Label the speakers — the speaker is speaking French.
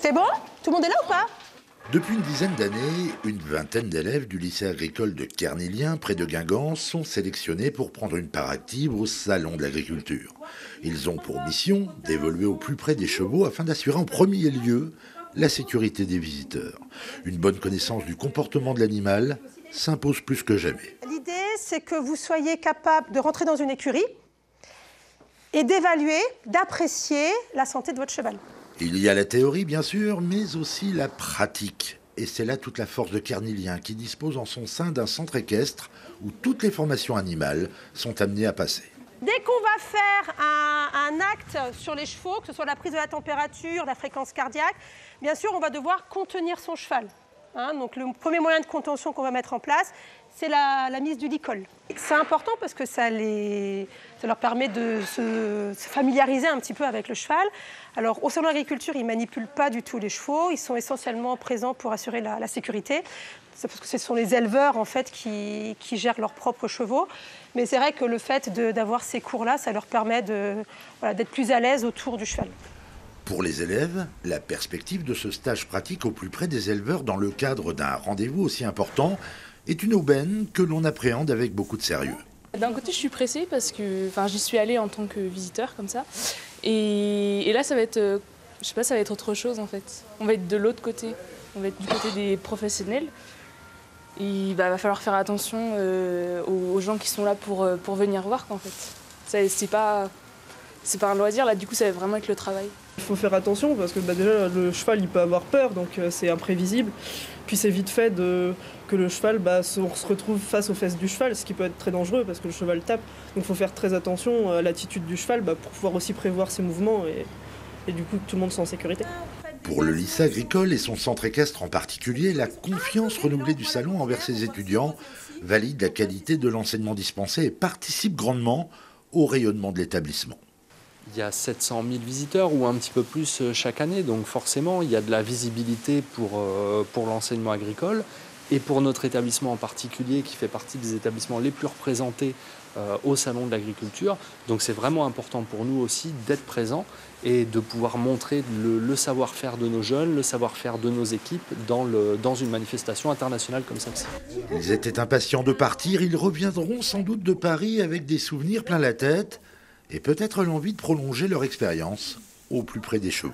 Speaker 1: C'est bon? Tout le monde est là ou pas?
Speaker 2: Depuis une dizaine d'années, une vingtaine d'élèves du lycée agricole de Kernilien, près de Guingamp, sont sélectionnés pour prendre une part active au Salon de l'agriculture. Ils ont pour mission d'évoluer au plus près des chevaux afin d'assurer en premier lieu la sécurité des visiteurs. Une bonne connaissance du comportement de l'animal s'impose plus que jamais.
Speaker 1: L'idée, c'est que vous soyez capable de rentrer dans une écurie et d'évaluer, d'apprécier la santé de votre cheval.
Speaker 2: Il y a la théorie, bien sûr, mais aussi la pratique. Et c'est là toute la force de Kernilien, qui dispose en son sein d'un centre équestre où toutes les formations animales sont amenées à passer.
Speaker 1: Dès qu'on va faire un acte sur les chevaux, que ce soit la prise de la température, la fréquence cardiaque, bien sûr, on va devoir contenir son cheval. Donc le premier moyen de contention qu'on va mettre en place, c'est la mise du licol. C'est important parce que ça leur permet de se familiariser un petit peu avec le cheval. Alors au salon de l'agriculture, ils ne manipulent pas du tout les chevaux, ils sont essentiellement présents pour assurer la sécurité. C'est parce que ce sont les éleveurs en fait, qui gèrent leurs propres chevaux. Mais c'est vrai que le fait d'avoir ces cours-là, ça leur permet d'être plus à l'aise autour du cheval.
Speaker 2: Pour les élèves, la perspective de ce stage pratique au plus près des éleveurs dans le cadre d'un rendez-vous aussi important est une aubaine que l'on appréhende avec beaucoup de sérieux.
Speaker 3: D'un côté, je suis pressée parce que j'y suis allée en tant que visiteur comme ça. Et là, ça va être, je sais pas, ça va être autre chose en fait. On va être de l'autre côté, on va être du côté des professionnels. Et il va falloir faire attention aux gens qui sont là pour venir voir en fait. C'est pas un loisir, là du coup ça va vraiment être le travail.
Speaker 4: Il faut faire attention parce que déjà le cheval il peut avoir peur, donc c'est imprévisible. Puis c'est vite fait que le cheval, on se retrouve face aux fesses du cheval, ce qui peut être très dangereux parce que le cheval tape. Donc il faut faire très attention à l'attitude du cheval pour pouvoir aussi prévoir ses mouvements et du coup tout le monde soit en sécurité.
Speaker 2: Pour le lycée agricole et son centre équestre en particulier, la confiance renouvelée du salon envers ses étudiants valide la qualité de l'enseignement dispensé et participe grandement au rayonnement de l'établissement.
Speaker 5: Il y a 700 000 visiteurs ou un petit peu plus chaque année, donc forcément il y a de la visibilité pour l'enseignement agricole et pour notre établissement en particulier qui fait partie des établissements les plus représentés au Salon de l'agriculture. Donc c'est vraiment important pour nous aussi d'être présents et de pouvoir montrer le savoir-faire de nos jeunes, le savoir-faire de nos équipes dans une manifestation internationale comme celle-ci.
Speaker 2: Ils étaient impatients de partir, ils reviendront sans doute de Paris avec des souvenirs plein la tête et peut-être l'envie de prolonger leur expérience au plus près des chevaux.